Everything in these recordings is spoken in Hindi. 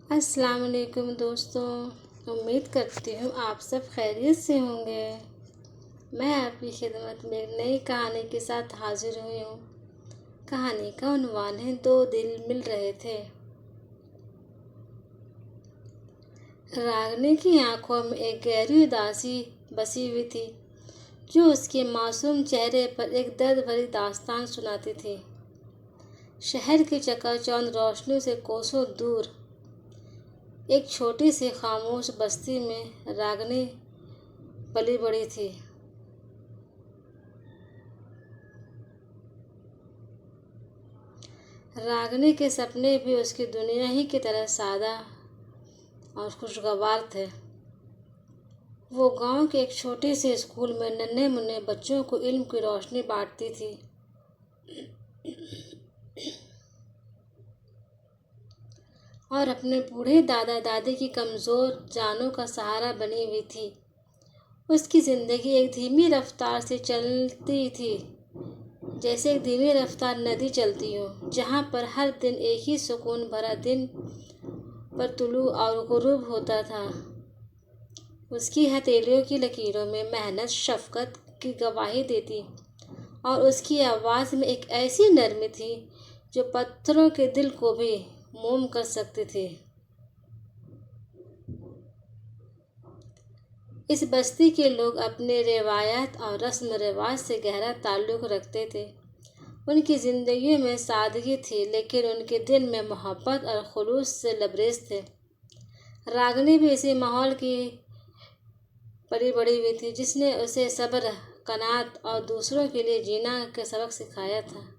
अस्सलाम वालेकुम दोस्तों। उम्मीद करती हूँ आप सब खैरियत से होंगे। मैं आपकी खिदमत में एक नई कहानी के साथ हाजिर हुई हूँ। कहानी का उन्वान है दो दिल मिल रहे थे। रागनी की आंखों में एक गहरी उदासी बसी हुई थी जो उसके मासूम चेहरे पर एक दर्द भरी दास्तान सुनाती थी। शहर की चकाचौंध रोशनी से कोसों दूर एक छोटी सी खामोश बस्ती में रागनी पली बड़ी थी। रागनी के सपने भी उसकी दुनिया ही की तरह सादा और खुशगवार थे। वो गांव के एक छोटे से स्कूल में नन्हे मुन्ने बच्चों को इल्म की रोशनी बांटती थी और अपने बूढ़े दादा दादी की कमज़ोर जानों का सहारा बनी हुई थी। उसकी ज़िंदगी एक धीमी रफ्तार से चलती थी, जैसे एक धीमी रफ्तार नदी चलती हो, जहाँ पर हर दिन एक ही सुकून भरा दिन पर तुलू और गुरूब होता था। उसकी हथेलियों की लकीरों में मेहनत शफ़क़त की गवाही देती और उसकी आवाज़ में एक ऐसी नरमी थी जो पत्थरों के दिल को भी मोम कर सकती थी। इस बस्ती के लोग अपने रिवायात और रस्म रिवाज से गहरा ताल्लुक़ रखते थे। उनकी ज़िंदगी में सादगी थी, लेकिन उनके दिल में मोहब्बत और खुलूस से लबरेज थे। रागनी भी इसी माहौल की पली बड़ी हुई थी, जिसने उसे सब्र, कनात और दूसरों के लिए जीना का सबक सिखाया था।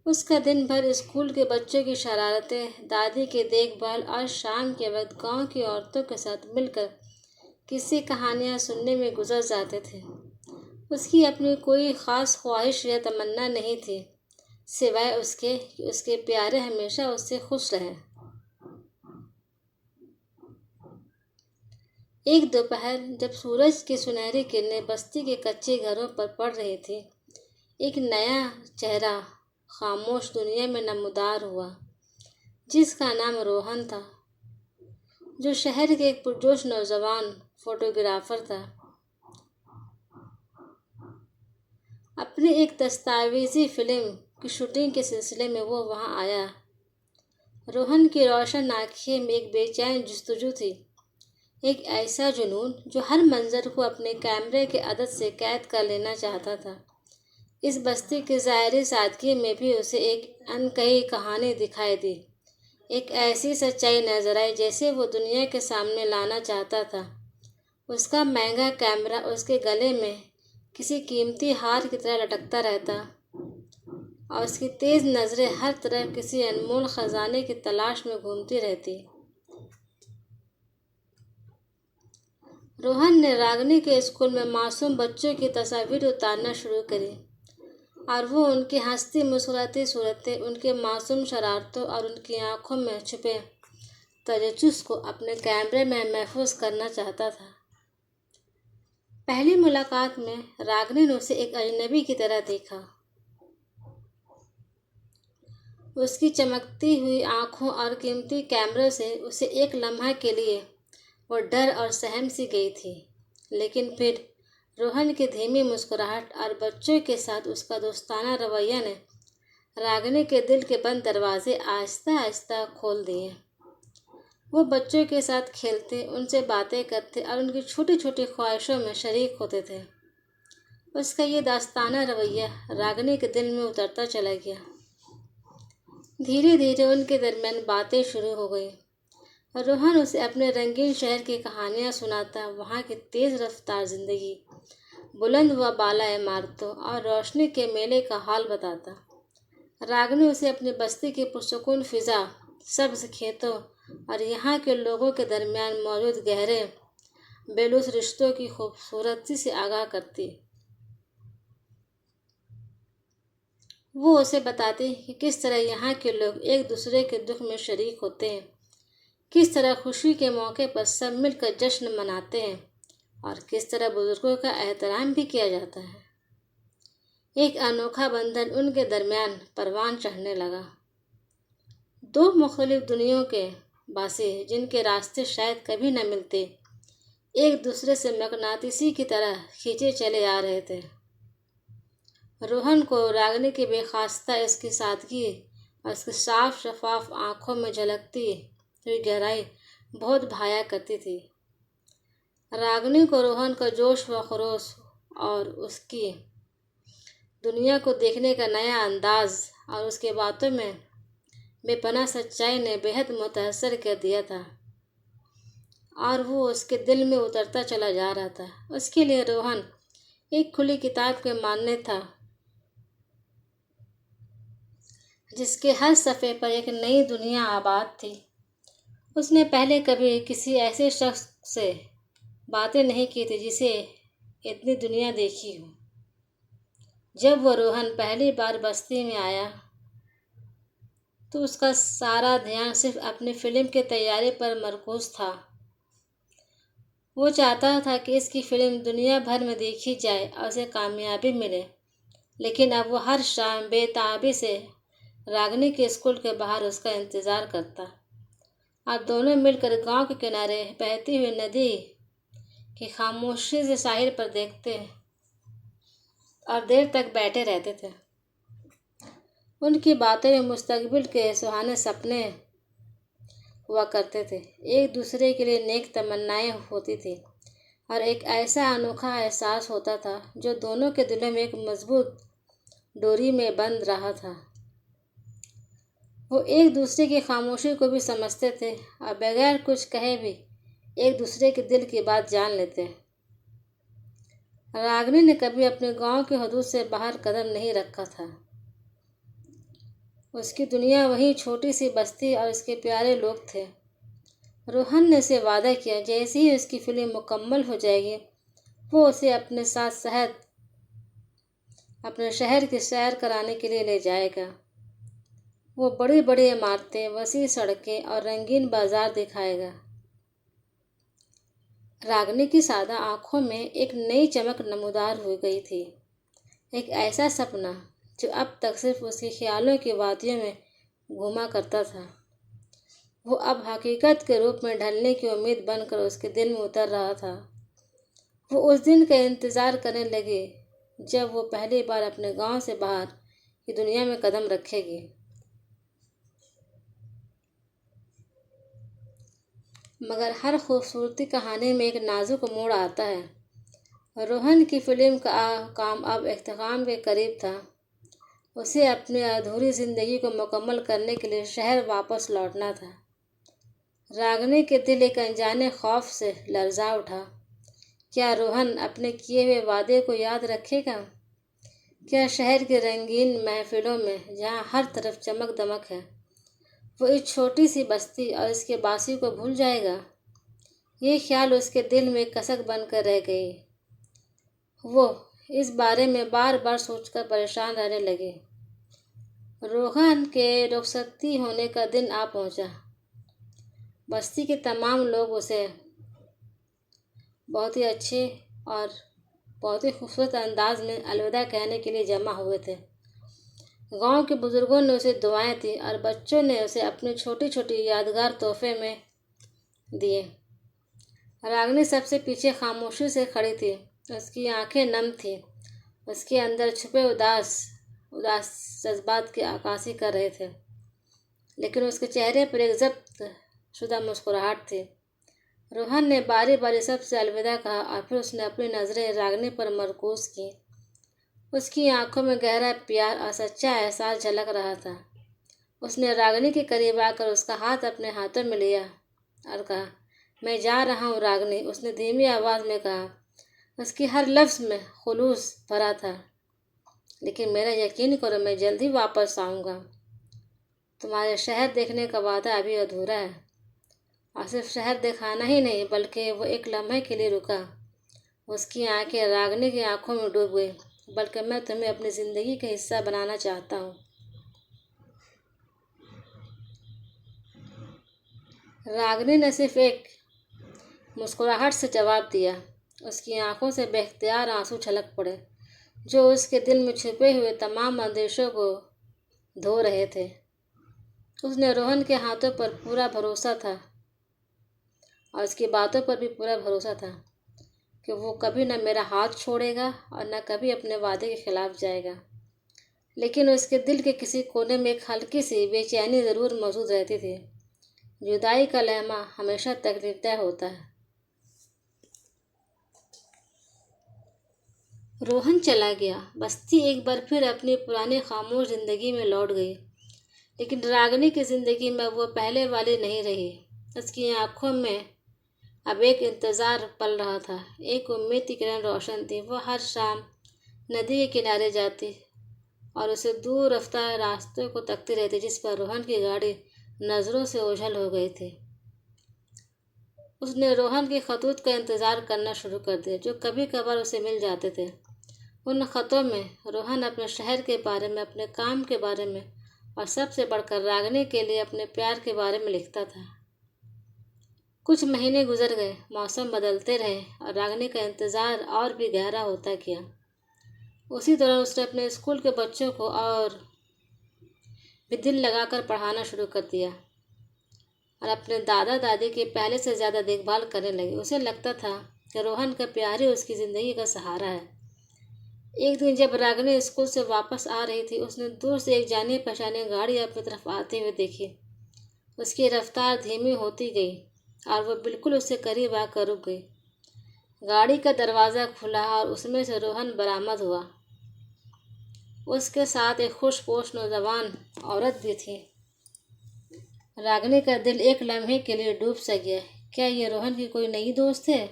उसका दिन भर स्कूल के बच्चों की शरारतें, दादी की देखभाल और शाम के वक्त गांव की औरतों के साथ मिलकर किस्से कहानियां सुनने में गुजर जाते थे। उसकी अपनी कोई ख़ास ख्वाहिश या तमन्ना नहीं थी, सिवाय उसके कि उसके प्यारे हमेशा उससे खुश रहें। एक दोपहर जब सूरज की सुनहरी किरणें बस्ती के कच्चे घरों पर पड़ रही थी, एक नया चेहरा खामोश दुनिया में नमूदार हुआ, जिसका नाम रोहन था, जो शहर के एक पुरजोश नौजवान फोटोग्राफर था। अपनी एक दस्तावेजी फिल्म की शूटिंग के सिलसिले में वो वहाँ आया। रोहन की रोशन आँखें में एक बेचैन जुस्तजू थी, एक ऐसा जुनून जो हर मंजर को अपने कैमरे के अदद से कैद कर लेना चाहता था। इस बस्ती की ज़ाहिरी सादगी में भी उसे एक अनकही कहानी दिखाई दी, एक ऐसी सच्चाई नजर आई जैसे वो दुनिया के सामने लाना चाहता था। उसका महंगा कैमरा उसके गले में किसी कीमती हार की तरह लटकता रहता और उसकी तेज़ नज़रें हर तरफ किसी अनमोल ख़जाने की तलाश में घूमती रहती। रोहन ने रागनी के स्कूल में मासूम बच्चों की तस्वीर उतारना शुरू करी और वो उनकी हंसती मुस्कुराती सूरतें, उनके मासूम शरारतों और उनकी आंखों में छुपे तजस्सुस को अपने कैमरे में महफूज करना चाहता था। पहली मुलाकात में रागनी ने उसे एक अजनबी की तरह देखा। उसकी चमकती हुई आंखों और कीमती कैमरे से उसे एक लम्हा के लिए वो डर और सहम सी गई थी, लेकिन फिर रोहन की धीमी मुस्कुराहट और बच्चों के साथ उसका दोस्ताना रवैया ने रागनी के दिल के बंद दरवाजे आहिस्ता आहिस्ता खोल दिए। वो बच्चों के साथ खेलते, उनसे बातें करते और उनकी छोटी छोटी ख्वाहिशों में शरीक होते थे। उसका ये दास्ताना रवैया रागनी के दिल में उतरता चला गया। धीरे धीरे उनके दरमियान बातें शुरू हो गई। रोहन उसे अपने रंगीन शहर की कहानियाँ सुनाता, वहाँ की तेज़ रफ्तार ज़िंदगी, बुलंद व बाला इमारतों और रोशनी के मेले का हाल बताता। रागनी उसे अपनी बस्ती की पुरसुकून फ़िज़ा, सब्ज़ खेतों और यहाँ के लोगों के दरमियान मौजूद गहरे बेलूस रिश्तों की खूबसूरती से आगाह करती। वो उसे बताती कि किस तरह यहाँ के लोग एक दूसरे के दुख में शरीक होते हैं, किस तरह खुशी के मौके पर सब मिलकर जश्न मनाते हैं और किस तरह बुजुर्गों का एहतराम भी किया जाता है। एक अनोखा बंधन उनके दरमियान परवान चढ़ने लगा। दो मुख्तलिफ दुनियाओं के वासी जिनके रास्ते शायद कभी न मिलते, एक दूसरे से मकनातीसी की तरह खींचे चले आ रहे थे। रोहन को रागिनी की बेखास्ता इसकी सादगी और उसकी साफ शफाफ आंखों में झलकती हुई गहराई बहुत भाया करती थी। रागिनी को रोहन का जोश व खरोश और उसकी दुनिया को देखने का नया अंदाज और उसके बातों में बेपनाह सच्चाई ने बेहद मुतासर कर दिया था और वो उसके दिल में उतरता चला जा रहा था। उसके लिए रोहन एक खुली किताब के मानने था, जिसके हर सफ़े पर एक नई दुनिया आबाद थी। उसने पहले कभी किसी ऐसे शख्स से बातें नहीं की थी जिसे इतनी दुनिया देखी हो। जब वह रोहन पहली बार बस्ती में आया तो उसका सारा ध्यान सिर्फ अपनी फिल्म की तैयारी पर मरकूज था। वो चाहता था कि इसकी फिल्म दुनिया भर में देखी जाए और उसे कामयाबी मिले, लेकिन अब वो हर शाम बेताबी से रागिनी के स्कूल के बाहर उसका इंतज़ार करता। अब दोनों मिलकर गांव के किनारे बहती हुई नदी की खामोशी से साहिल पर देखते और देर तक बैठे रहते थे। उनकी बातें में मुस्तकबिल के सुहाने सपने हुआ करते थे, एक दूसरे के लिए नेक तमन्नाएं होती थी और एक ऐसा अनोखा एहसास होता था जो दोनों के दिलों में एक मजबूत डोरी में बंध रहा था। वो एक दूसरे की खामोशी को भी समझते थे और बगैर कुछ कहे भी एक दूसरे के दिल की बात जान लेते। रागिनी ने कभी अपने गांव की हदूद से बाहर कदम नहीं रखा था। उसकी दुनिया वही छोटी सी बस्ती और उसके प्यारे लोग थे। रोहन ने उसे वादा किया जैसे ही उसकी फिल्म मुकम्मल हो जाएगी वो उसे अपने साथ अपने शहर की सैर कराने के लिए ले जाएगा। वो बड़ी बड़ी इमारतें, वसी सड़कें और रंगीन बाजार दिखाएगा। रागिनी की सादा आंखों में एक नई चमक नमूदार हो गई थी। एक ऐसा सपना जो अब तक सिर्फ उसके ख्यालों की वादियों में घूमा करता था, वो अब हकीकत के रूप में ढलने की उम्मीद बनकर उसके दिल में उतर रहा था। वो उस दिन का इंतज़ार करने लगी जब वो पहली बार अपने गांव से बाहर की दुनिया में कदम रखेगी। मगर हर खूबसूरती कहानी में एक नाजुक मोड़ आता है। रोहन की फिल्म का काम अब इख्तिताम के करीब था। उसे अपनी अधूरी ज़िंदगी को मुकम्मल करने के लिए शहर वापस लौटना था। रागिनी के दिल एक अनजाने खौफ से लर्जा उठा। क्या रोहन अपने किए हुए वादे को याद रखेगा? क्या शहर की रंगीन महफिलों में जहाँ हर तरफ चमक दमक है वो इस छोटी सी बस्ती और इसके बासी को भूल जाएगा? ये ख्याल उसके दिल में कसक बनकर रह गई। वो इस बारे में बार बार सोचकर परेशान रहने लगे। रोहन के रुखसती होने का दिन आ पहुंचा। बस्ती के तमाम लोग उसे बहुत ही अच्छे और बहुत ही खूबसूरत अंदाज में अलविदा कहने के लिए जमा हुए थे। गांव के बुजुर्गों ने उसे दुआएं दी और बच्चों ने उसे अपनी छोटी छोटी यादगार तोहफे में दिए। रागिनी सबसे पीछे खामोशी से खड़ी थी। उसकी आंखें नम थीं। उसके अंदर छुपे उदास उदास जज्बात की अक्कासी कर रहे थे, लेकिन उसके चेहरे पर एक जब्त शुदा मुस्कुराहट थी। रोहन ने बारी बारी सबसे अलविदा कहा और फिर उसने अपनी नज़रें रागिनी पर मरकूज की। उसकी आंखों में गहरा प्यार और सच्चा एहसास झलक रहा था। उसने रागिनी के करीब आकर उसका हाथ अपने हाथों में लिया और कहा, मैं जा रहा हूँ रागिनी, उसने धीमी आवाज़ में कहा। उसकी हर लफ्ज़ में खुलूस भरा था। लेकिन मेरा यकीन करो, मैं जल्दी वापस आऊँगा। तुम्हारे शहर देखने का वादा अभी अधूरा है। और सिर्फ शहर दिखाना ही नहीं, बल्कि वो एक लम्हे के लिए रुका। उसकी आंखें रागिनी की आंखों में डूब गई। बल्कि मैं तुम्हें अपनी ज़िंदगी का हिस्सा बनाना चाहता हूँ। रागिनी ने सिर्फ एक मुस्कुराहट से जवाब दिया। उसकी आंखों से बेख्तियार आंसू छलक पड़े जो उसके दिल में छुपे हुए तमाम अंदेशों को धो रहे थे। उसने रोहन के हाथों पर पूरा भरोसा था और उसकी बातों पर भी पूरा भरोसा था कि वो कभी न मेरा हाथ छोड़ेगा और न कभी अपने वादे के खिलाफ जाएगा। लेकिन उसके दिल के किसी कोने में एक हल्की सी बेचैनी ज़रूर मौजूद रहती थी। जुदाई का लहमा हमेशा तकलीफदेह होता है। रोहन चला गया। बस्ती एक बार फिर अपनी पुरानी खामोश जिंदगी में लौट गई। लेकिन रागिनी की जिंदगी में वो पहले वाली नहीं रही। उसकी आंखों में अब एक इंतज़ार पल रहा था। एक उम्मीद की किरण रोशन थी। वो हर शाम नदी के किनारे जाती और उसे दूर रफ्तार रास्तों को तकती रहती जिस पर रोहन की गाड़ी नज़रों से ओझल हो गई थी। उसने रोहन के खतूत का इंतज़ार करना शुरू कर दिया जो कभी कभार उसे मिल जाते थे। उन खतों में रोहन अपने शहर के बारे में, अपने काम के बारे में और सबसे बढ़कर रागिनी के लिए अपने प्यार के बारे में लिखता था। कुछ महीने गुजर गए, मौसम बदलते रहे और रागिनी का इंतज़ार और भी गहरा होता गया। उसी दौरान उसने अपने स्कूल के बच्चों को और भी दिल लगाकर पढ़ाना शुरू कर दिया और अपने दादा दादी की पहले से ज़्यादा देखभाल करने लगी। उसे लगता था कि रोहन का प्यार ही उसकी ज़िंदगी का सहारा है। एक दिन जब रागिनी स्कूल से वापस आ रही थी, उसने दूर से एक जानी पहचानी गाड़ी अपनी तरफ आते हुए देखी। उसकी रफ्तार धीमी होती गई और वह बिल्कुल उससे करीब आकर रुक गई। गाड़ी का दरवाज़ा खुला और उसमें से रोहन बरामद हुआ। उसके साथ एक खुशपोश नौजवान औरत भी थी। रागिनी का दिल एक लम्हे के लिए डूब सा गया। क्या ये रोहन की कोई नई दोस्त है?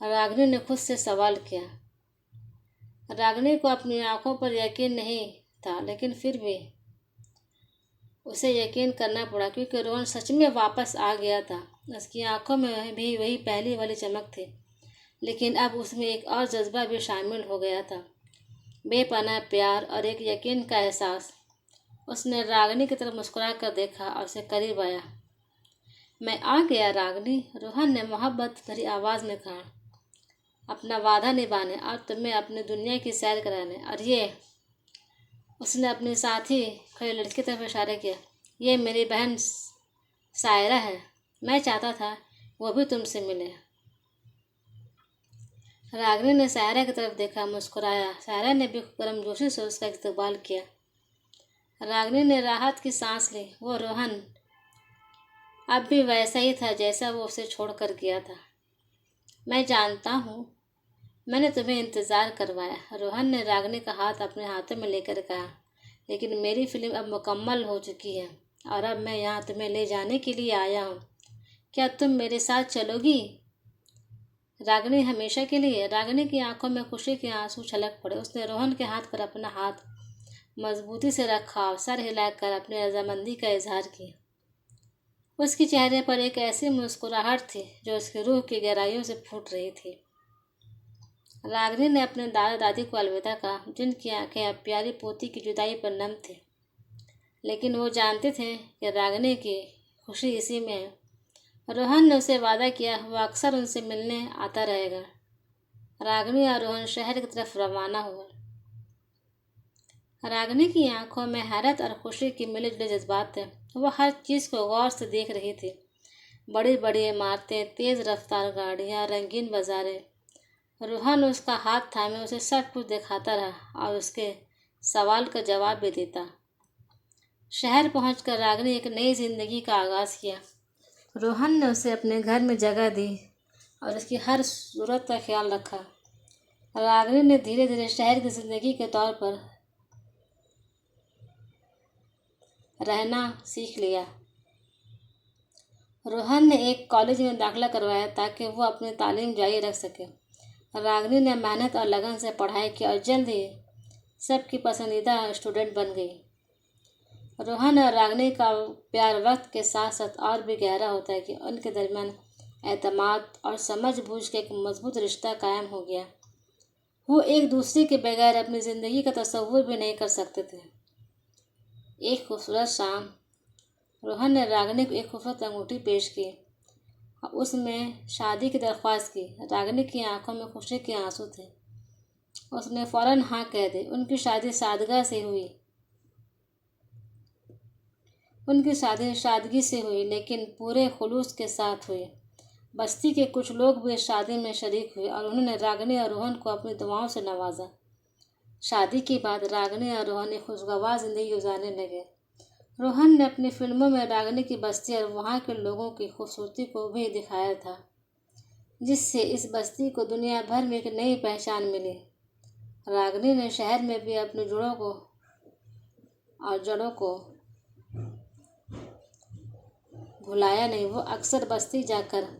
रागिनी ने खुद से सवाल किया। रागिनी को अपनी आंखों पर यकीन नहीं था, लेकिन फिर भी उसे यकीन करना पड़ा क्योंकि रोहन सच में वापस आ गया था। उसकी आंखों में भी वही पहली वाली चमक थी, लेकिन अब उसमें एक और जज्बा भी शामिल हो गया था, बेपनाह प्यार और एक यकीन का एहसास। उसने रागिनी की तरफ मुस्कुरा कर देखा और उसे करीब आया। मैं आ गया रागिनी, रोहन ने मोहब्बत भरी आवाज़ में कहा, अपना वादा निभाने और तुम्हें अपनी दुनिया की सैर कराने। और ये, उसने अपनी साथी खड़ी लड़की की तरफ इशारा किया, ये मेरी बहन सायरा है। मैं चाहता था वो भी तुमसे मिले। रागिनी ने सायरा की तरफ देखा, मुस्कुराया। सायरा ने भी गर्मजोशी से उसका इस्तकबाल किया। रागिनी ने राहत की सांस ली। वो रोहन अब भी वैसा ही था जैसा वो उसे छोड़कर गया था। मैं जानता हूँ, मैंने तुम्हें इंतज़ार करवाया, रोहन ने रागिनी का हाथ अपने हाथों में लेकर कहा, लेकिन मेरी फिल्म अब मुकम्मल हो चुकी है और अब मैं यहाँ तुम्हें ले जाने के लिए आया हूँ। क्या तुम मेरे साथ चलोगी? रागिनी हमेशा के लिए? रागिनी की आंखों में खुशी के आंसू छलक पड़े। उसने रोहन के हाथ पर अपना हाथ मजबूती से रखा और सर हिलाकर अपनी रजामंदी का इजहार किया। उसके चेहरे पर एक ऐसी मुस्कुराहट थी जो उसकी रूह की गहराइयों से फूट रही थी। रागिनी ने अपने दादा दादी को अलविदा कहा, जिनकी आंखें अब प्यारी पोती की जुदाई पर नम थी, लेकिन वो जानते थे कि रागिनी की खुशी इसी में है। रोहन ने उसे वादा किया वो अक्सर उनसे मिलने आता रहेगा। रागिनी और रोहन शहर की तरफ रवाना हुए। रागिनी की आंखों में हैरत और खुशी की मिले जुले जज्बात थे। वह हर चीज़ को गौर से देख रही थी। बड़ी बड़ी इमारतें, तेज़ रफ्तार गाड़ियाँ, रंगीन बाजारें। रोहन उसका हाथ थामे उसे सब कुछ दिखाता रहा और उसके सवाल का जवाब भी देता। शहर पहुंचकर रागिनी एक नई जिंदगी का आगाज़ किया। रोहन ने उसे अपने घर में जगह दी और उसकी हर ज़रूरत का ख्याल रखा। रागिनी ने धीरे धीरे शहर की ज़िंदगी के तौर पर रहना सीख लिया। रोहन ने एक कॉलेज में दाखिला करवाया ताकि वो अपनी तालीम जारी रख सके। रागिनी ने मेहनत और लगन से पढ़ाई की और जल्द ही सबकी पसंदीदा स्टूडेंट बन गई। रोहन और रागिनी का प्यार वक्त के साथ साथ और भी गहरा होता है कि उनके दरमियान एतमाद और समझ-बूझ का एक मजबूत रिश्ता कायम हो गया। वो एक दूसरे के बगैर अपनी ज़िंदगी का तस्वुर भी नहीं कर सकते थे। एक खूबसूरत शाम रोहन ने रागिनी को एक खूबसूरत अंगूठी पेश की और उसमें शादी की दरख्वास्त की। रागिनी की आंखों में खुशी के आंसू थे। उसने फौरन हाँ कह दी। उनकी शादी सादगी से हुई। उनकी शादी सादगी से हुई, लेकिन पूरे खुलूस के साथ हुई। बस्ती के कुछ लोग भी इस शादी में शरीक हुए और उन्होंने रागिनी और रोहन को अपनी दुआओं से नवाजा। शादी के बाद रागिनी और रोहन एक खुशगवार जिंदगी गुजारने लगे। रोहन ने अपनी फिल्मों में रागिनी की बस्ती और वहाँ के लोगों की खूबसूरती को भी दिखाया था, जिससे इस बस्ती को दुनिया भर में एक नई पहचान मिली। रागिनी ने शहर में भी अपनी जड़ों को भुलाया नहीं। वो अक्सर बस्ती जाकर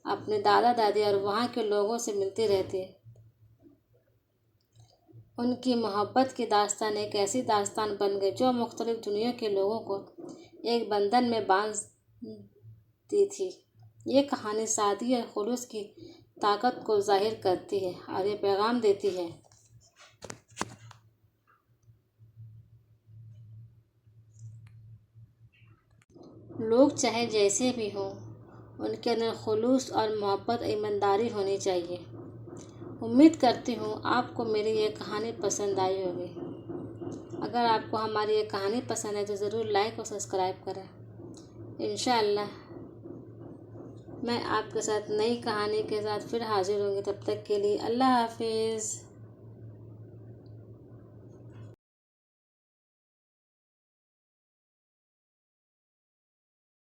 अपने दादा दादी और वहाँ के लोगों से मिलती रहती। उनकी मोहब्बत की दास्तान एक ऐसी दास्तान बन गई जो मुख्तलिफ दुनिया के लोगों को एक बंधन में बांधती थी। ये कहानी सादगी और खुलूस की ताकत को जाहिर करती है और ये पैगाम देती है, लोग चाहे जैसे भी हों, उनके अंदर खुलूस और मोहब्बत ईमानदारी होनी चाहिए। उम्मीद करती हूँ आपको मेरी ये कहानी पसंद आई होगी। अगर आपको हमारी ये कहानी पसंद है तो ज़रूर लाइक और सब्सक्राइब करें। इंशाअल्लाह मैं आपके साथ नई कहानी के साथ फिर हाजिर होंगी। तब तक के लिए अल्लाह हाफिज़।